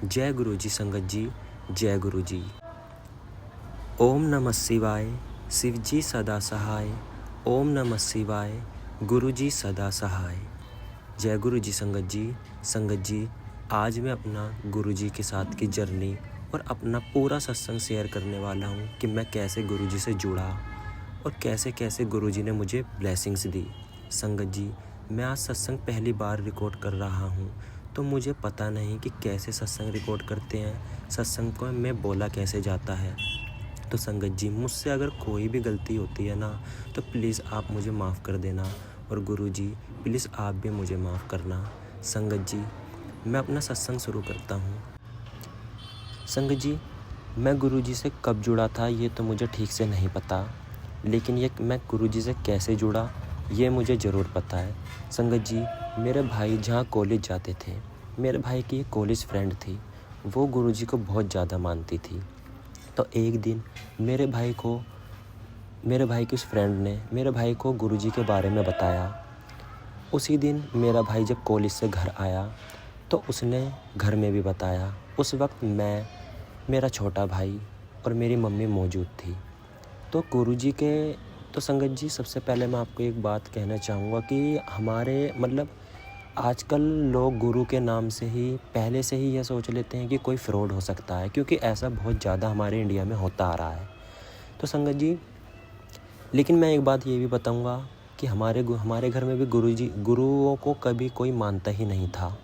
जय गुरु जी संगत जी, जय गुरु जी। ओम नमः शिवाय, शिव जी सदा सहाय। ओम नमः शिवाय, गुरु जी सदा सहाय। जय गुरु जी संगत जी। आज मैं अपना गुरु जी के साथ की जर्नी और अपना पूरा सत्संग शेयर करने वाला हूँ कि मैं कैसे गुरु जी से जुड़ा और कैसे कैसे गुरु जी ने मुझे ब्लेसिंग्स दी। संगत जी, मैं आज सत्संग पहली बार रिकॉर्ड कर रहा हूँ, तो मुझे पता नहीं कि कैसे सत्संग रिकॉर्ड करते हैं, सत्संग को में बोला कैसे जाता है। तो संगत जी, मुझसे अगर कोई भी गलती होती है ना, तो प्लीज़ आप मुझे माफ़ कर देना, और गुरु जी प्लीज़ आप भी मुझे माफ़ करना। संगत जी, मैं अपना सत्संग शुरू करता हूँ। संगत जी, मैं गुरु जी से कब जुड़ा था ये तो मुझे ठीक से नहीं पता, लेकिन ये मैं गुरु जी से कैसे जुड़ा ये मुझे ज़रूर पता है। संगत जी, मेरे भाई जहाँ कॉलेज जाते थे, मेरे भाई की एक कॉलेज फ्रेंड थी, वो गुरु जी को बहुत ज़्यादा मानती थी। तो एक दिन मेरे भाई की उस फ्रेंड ने मेरे भाई को गुरु जी के बारे में बताया। उसी दिन मेरा भाई जब कॉलेज से घर आया तो उसने घर में भी बताया। उस वक्त मैं, मेरा छोटा भाई और मेरी मम्मी मौजूद थी। तो गुरुजी के तो संगत जी, सबसे पहले मैं आपको एक बात कहना चाहूँगा कि हमारे आजकल लोग गुरु के नाम से ही पहले से ही यह सोच लेते हैं कि कोई फ्रॉड हो सकता है, क्योंकि ऐसा बहुत ज़्यादा हमारे इंडिया में होता आ रहा है। तो संगत जी, लेकिन मैं एक बात ये भी बताऊँगा कि हमारे घर में भी गुरुओं को कभी कोई मानता ही नहीं था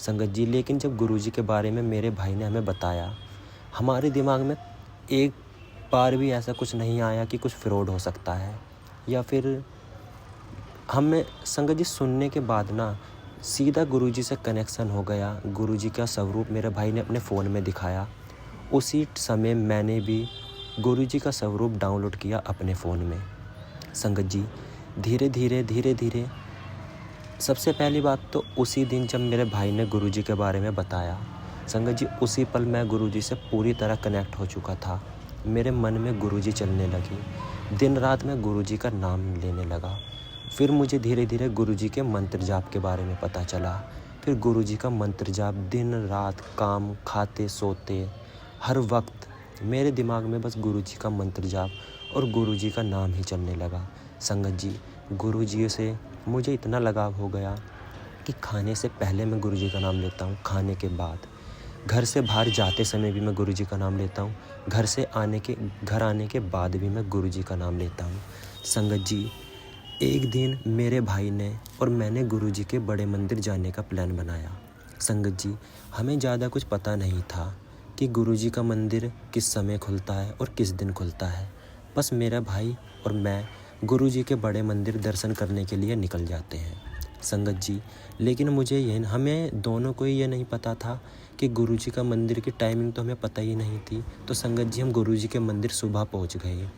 संगत जी। लेकिन जब गुरुजी के बारे में मेरे भाई ने हमें बताया, हमारे दिमाग में एक बार भी ऐसा कुछ नहीं आया कि कुछ फ्रॉड हो सकता है, या फिर हमें संगत जी सुनने के बाद ना सीधा गुरुजी से कनेक्शन हो गया। गुरुजी का स्वरूप मेरे भाई ने अपने फ़ोन में दिखाया। उसी समय मैंने भी गुरुजी का स्वरूप डाउनलोड किया अपने फ़ोन में। संगत जी, धीरे धीरे सबसे पहली बात तो उसी दिन जब मेरे भाई ने गुरुजी के बारे में बताया, संगत जी उसी पल मैं गुरुजी से पूरी तरह कनेक्ट हो चुका था। मेरे मन में गुरुजी चलने लगी। दिन रात मैं गुरुजी का नाम लेने लगा। फिर मुझे धीरे धीरे गुरुजी के मंत्र जाप के बारे में पता चला। फिर गुरुजी का मंत्र जाप दिन रात, काम, खाते सोते, हर वक्त मेरे दिमाग में बस गुरुजी का मंत्र जाप और गुरुजी का नाम ही चलने लगा। संगत जी, गुरुजी से मुझे इतना लगाव हो गया कि खाने से पहले मैं गुरुजी का नाम लेता हूँ, खाने के बाद, घर से बाहर जाते समय भी मैं गुरुजी का नाम लेता हूँ, घर आने के बाद भी मैं गुरुजी का नाम लेता हूँ। संगत जी, एक दिन मेरे भाई ने और मैंने गुरुजी के बड़े मंदिर जाने का प्लान बनाया। संगत जी, हमें ज़्यादा कुछ पता नहीं था कि गुरुजी का मंदिर किस समय खुलता है और किस दिन खुलता है। बस मेरा भाई और मैं गुरुजी के बड़े मंदिर दर्शन करने के लिए निकल जाते हैं संगत जी। लेकिन हमें दोनों को ये नहीं पता था कि गुरुजी का मंदिर की टाइमिंग तो हमें पता ही नहीं थी। तो संगत जी, हम गुरुजी के मंदिर सुबह पहुंच गए।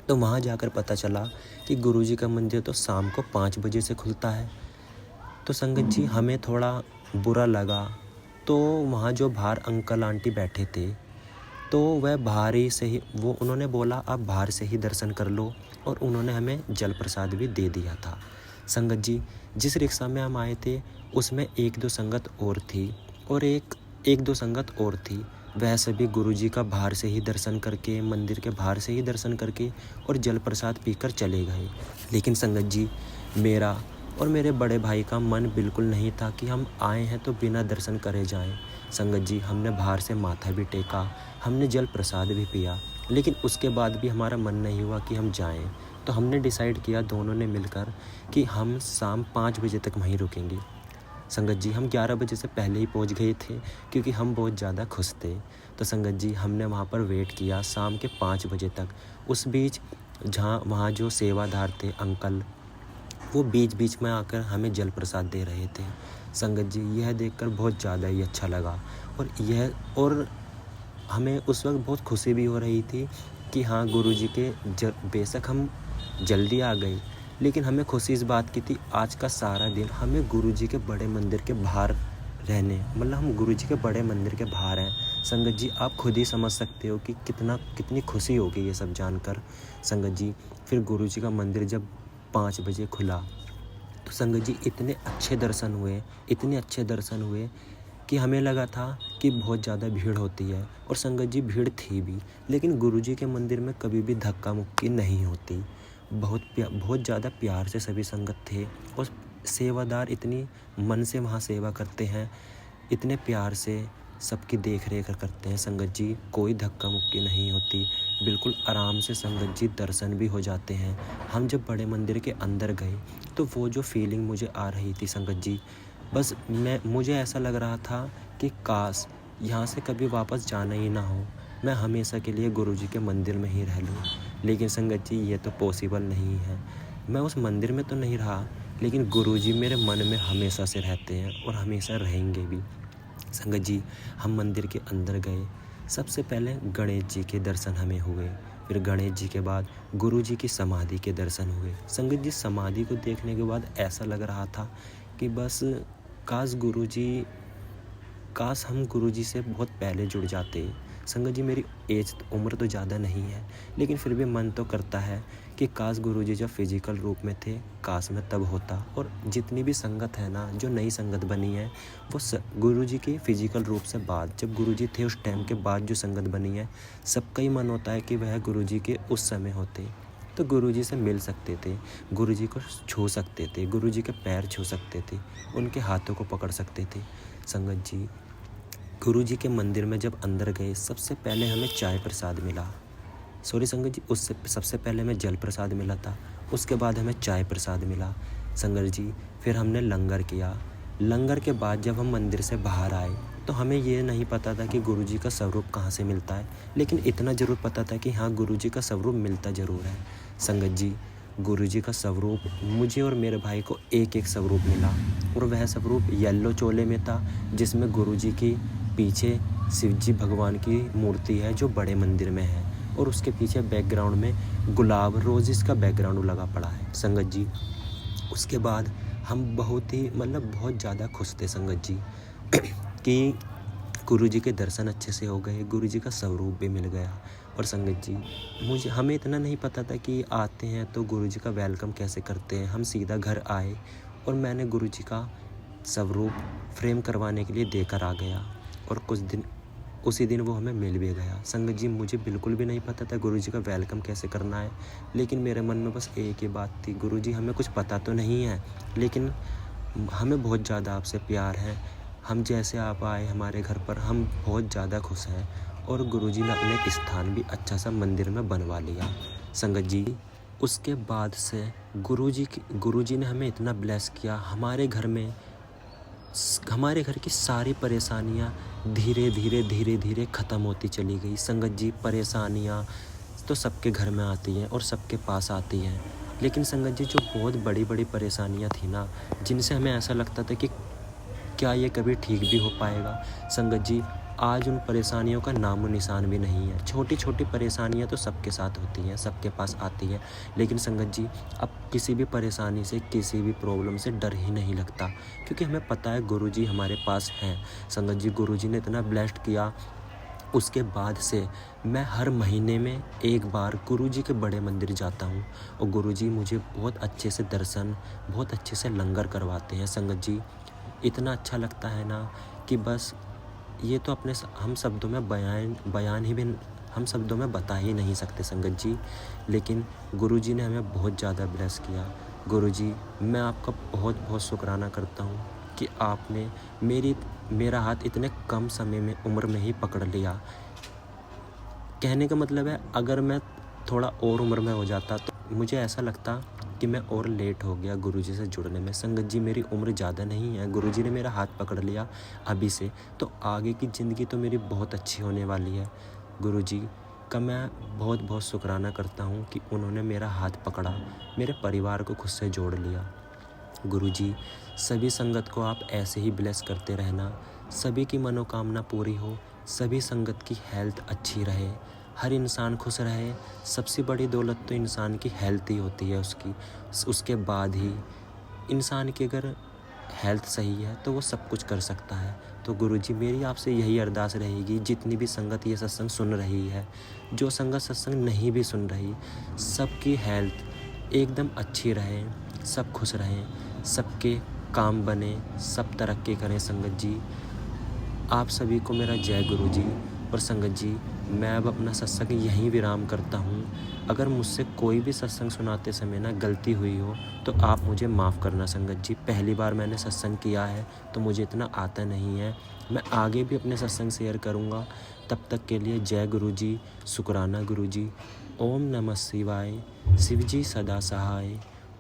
तो वहाँ जाकर पता चला कि गुरुजी का मंदिर तो शाम को 5 बजे से खुलता है। तो संगत जी, हमें थोड़ा बुरा लगा। तो वहाँ जो बाहर अंकल आंटी बैठे थे, तो वह बाहर ही से ही उन्होंने बोला आप बाहर से ही दर्शन कर लो, और उन्होंने हमें जल प्रसाद भी दे दिया था। संगत जी, जिस रिक्शा में हम आए थे उसमें एक दो संगत और थी, और एक दो संगत और थी। वह सभी गुरुजी का बाहर से ही दर्शन करके, मंदिर के बाहर से ही दर्शन करके और जल प्रसाद पीकर चले गए। लेकिन संगत जी, मेरा और मेरे बड़े भाई का मन बिल्कुल नहीं था कि हम आए हैं तो बिना दर्शन करे जाएं। संगत जी, हमने बाहर से माथा भी टेका, हमने जल प्रसाद भी पिया, लेकिन उसके बाद भी हमारा मन नहीं हुआ कि हम जाएं। तो हमने डिसाइड किया दोनों ने मिलकर कि हम शाम 5 बजे तक वहीं रुकेंगे। संगत जी, हम 11 बजे से पहले ही पहुंच गए थे क्योंकि हम बहुत ज़्यादा खुश थे। तो संगत जी, हमने वहाँ पर वेट किया शाम के 5 बजे तक। उस बीच वहाँ जो सेवादार थे अंकल, वो बीच बीच में आकर हमें जल प्रसाद दे रहे थे। संगत जी, यह देखकर बहुत ज़्यादा ही अच्छा लगा, और हमें उस वक्त बहुत खुशी भी हो रही थी कि हाँ, गुरुजी के बेशक हम जल्दी आ गए, लेकिन हमें खुशी इस बात की थी आज का सारा दिन हमें गुरुजी के बड़े मंदिर के बाहर हम गुरुजी के बड़े मंदिर के बाहर हैं। संगत जी, आप खुद ही समझ सकते हो कि कितनी खुशी होगी ये सब जानकर। संगत जी, फिर गुरुजी का मंदिर जब 5 बजे खुला तो संगत जी इतने अच्छे दर्शन हुए कि हमें लगा था कि बहुत ज़्यादा भीड़ होती है, और संगत जी भीड़ थी भी, लेकिन गुरुजी के मंदिर में कभी भी धक्का मुक्की नहीं होती। बहुत ज़्यादा प्यार से सभी संगत थे, और सेवादार इतनी मन से वहाँ सेवा करते हैं, इतने प्यार से सबकी देख रेख करते हैं संगत जी। कोई धक्का मुक्की नहीं होती, बिल्कुल आराम से संगत जी दर्शन भी हो जाते हैं। हम जब बड़े मंदिर के अंदर गए तो वो जो फीलिंग मुझे आ रही थी संगत जी, बस मुझे ऐसा लग रहा था कि काश यहाँ से कभी वापस जाना ही ना हो, मैं हमेशा के लिए गुरुजी के मंदिर में ही रह लूँ। लेकिन संगत जी ये तो पॉसिबल नहीं है। मैं उस मंदिर में तो नहीं रहा, लेकिन गुरुजी मेरे मन में हमेशा से रहते हैं और हमेशा रहेंगे भी। संगत जी हम मंदिर के अंदर गए, सबसे पहले गणेश जी के दर्शन हमें हुए, फिर गणेश जी के बाद गुरुजी की समाधि के दर्शन हुए। संगत जी समाधि को देखने के बाद ऐसा लग रहा था कि बस काश हम गुरुजी से बहुत पहले जुड़ जाते। संगत जी मेरी उम्र तो ज़्यादा नहीं है, लेकिन फिर भी मन तो करता है कि काश गुरुजी जब फिजिकल रूप में थे, काश मैं तब होता। और जितनी भी संगत है ना, जो नई संगत बनी है, वो गुरुजी के फिजिकल रूप से बाद, जब गुरुजी थे उस टाइम के बाद जो संगत बनी है, सबका ही मन होता है कि वह गुरुजी के उस समय होते, तो गुरुजी से मिल सकते थे, गुरुजी को छू सकते थे, गुरुजी के पैर छू सकते थे, उनके हाथों को पकड़ सकते थे। संगत जी गुरुजी के मंदिर में जब अंदर गए, सबसे पहले हमें चाय प्रसाद मिला। संगत जी उससे सबसे पहले हमें जल प्रसाद मिला था, उसके बाद हमें चाय प्रसाद मिला। संगत जी फिर हमने लंगर किया। लंगर के बाद जब हम मंदिर से बाहर आए तो हमें ये नहीं पता था कि गुरुजी का स्वरूप कहाँ से मिलता है, लेकिन इतना ज़रूर पता था कि हाँ गुरुजी का स्वरूप मिलता ज़रूर है। संगत जी गुरुजी का स्वरूप मुझे और मेरे भाई को एक एक स्वरूप मिला, और वह स्वरूप येलो चोले में था, जिसमें गुरुजी की पीछे शिवजी भगवान की मूर्ति है जो बड़े मंदिर में है, और उसके पीछे बैकग्राउंड में गुलाब रोजेस का बैकग्राउंड लगा पड़ा है। संगत जी उसके बाद हम बहुत ज़्यादा खुश थे संगत जी कि गुरुजी के दर्शन अच्छे से हो गए, गुरुजी का स्वरूप भी मिल गया। और संगत जी हमें इतना नहीं पता था कि आते हैं तो गुरुजी का वेलकम कैसे करते हैं। हम सीधा घर आए और मैंने गुरुजी का स्वरूप फ्रेम करवाने के लिए देकर आ गया, और उसी दिन वो हमें मिल भी गया। संगत जी मुझे बिल्कुल भी नहीं पता था गुरुजी का वेलकम कैसे करना है, लेकिन मेरे मन में बस एक ही बात थी, गुरुजी हमें कुछ पता तो नहीं है, लेकिन हमें बहुत ज़्यादा आपसे प्यार है, हम जैसे आप आए हमारे घर पर हम बहुत ज़्यादा खुश हैं। और गुरुजी ने अपने एक स्थान भी अच्छा सा मंदिर में बनवा लिया। संगत जी उसके बाद से गुरुजी ने हमें इतना ब्लेस किया, हमारे घर की सारी परेशानियाँ धीरे धीरे ख़त्म होती चली गई। संगत जी परेशानियाँ तो सबके घर में आती हैं और सबके पास आती हैं, लेकिन संगत जी जो बहुत बड़ी बड़ी परेशानियाँ थी ना, जिनसे हमें ऐसा लगता था कि क्या ये कभी ठीक भी हो पाएगा, संगत जी आज उन परेशानियों का नामो निशान भी नहीं है। छोटी छोटी परेशानियां तो सबके साथ होती हैं, सबके पास आती हैं, लेकिन संगत जी अब किसी भी परेशानी से, किसी भी प्रॉब्लम से डर ही नहीं लगता, क्योंकि हमें पता है गुरुजी हमारे पास हैं। संगत जी गुरुजी ने इतना ब्लेस्ड किया, उसके बाद से मैं हर महीने में एक बार गुरुजी के बड़े मंदिर जाता हूँ, और गुरुजी मुझे बहुत अच्छे से दर्शन, बहुत अच्छे से लंगर करवाते हैं। संगत जी इतना अच्छा लगता है ना कि बस ये तो हम शब्दों में बता ही नहीं सकते संगत जी, लेकिन गुरुजी ने हमें बहुत ज़्यादा ब्लेस किया। गुरुजी मैं आपका बहुत बहुत शुक्राना करता हूँ कि आपने मेरा हाथ इतने कम समय में उम्र में ही पकड़ लिया। कहने का मतलब है अगर मैं थोड़ा और उम्र में हो जाता तो मुझे ऐसा लगता कि मैं और लेट हो गया गुरुजी से जुड़ने में। संगत जी मेरी उम्र ज़्यादा नहीं है, गुरुजी ने मेरा हाथ पकड़ लिया अभी से, तो आगे की ज़िंदगी तो मेरी बहुत अच्छी होने वाली है। गुरुजी का मैं बहुत बहुत शुक्राना करता हूँ कि उन्होंने मेरा हाथ पकड़ा, मेरे परिवार को खुद से जोड़ लिया। गुरुजी सभी संगत को आप ऐसे ही ब्लेस करते रहना, सभी की मनोकामना पूरी हो, सभी संगत की हेल्थ अच्छी रहे, हर इंसान खुश रहे। सबसे बड़ी दौलत तो इंसान की हेल्थ ही होती है उसके बाद ही इंसान की अगर हेल्थ सही है तो वो सब कुछ कर सकता है। तो गुरुजी मेरी आपसे यही अरदास रहेगी, जितनी भी संगत ये सत्संग सुन रही है, जो संगत सत्संग नहीं भी सुन रही, सबकी हेल्थ एकदम अच्छी रहे, सब खुश रहें, सबके काम बने, सब तरक्की करें। संगत जी आप सभी को मेरा जय गुरु जी। और संगत जी, मैं अब अपना सत्संग यहीं विराम करता हूँ। अगर मुझसे कोई भी सत्संग सुनाते समय ना गलती हुई हो तो आप मुझे माफ़ करना संगत जी। पहली बार मैंने सत्संग किया है तो मुझे इतना आता नहीं है। मैं आगे भी अपने सत्संग शेयर करूँगा। तब तक के लिए जय गुरु जी, शुक्राना गुरु जी। ओम नमः शिवाय, शिव जी सदा सहाय।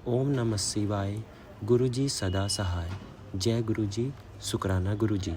ओम नमः शिवाय, गुरु जी सदा सहाय। जय गुरु जी, शुक्राना गुरु जी।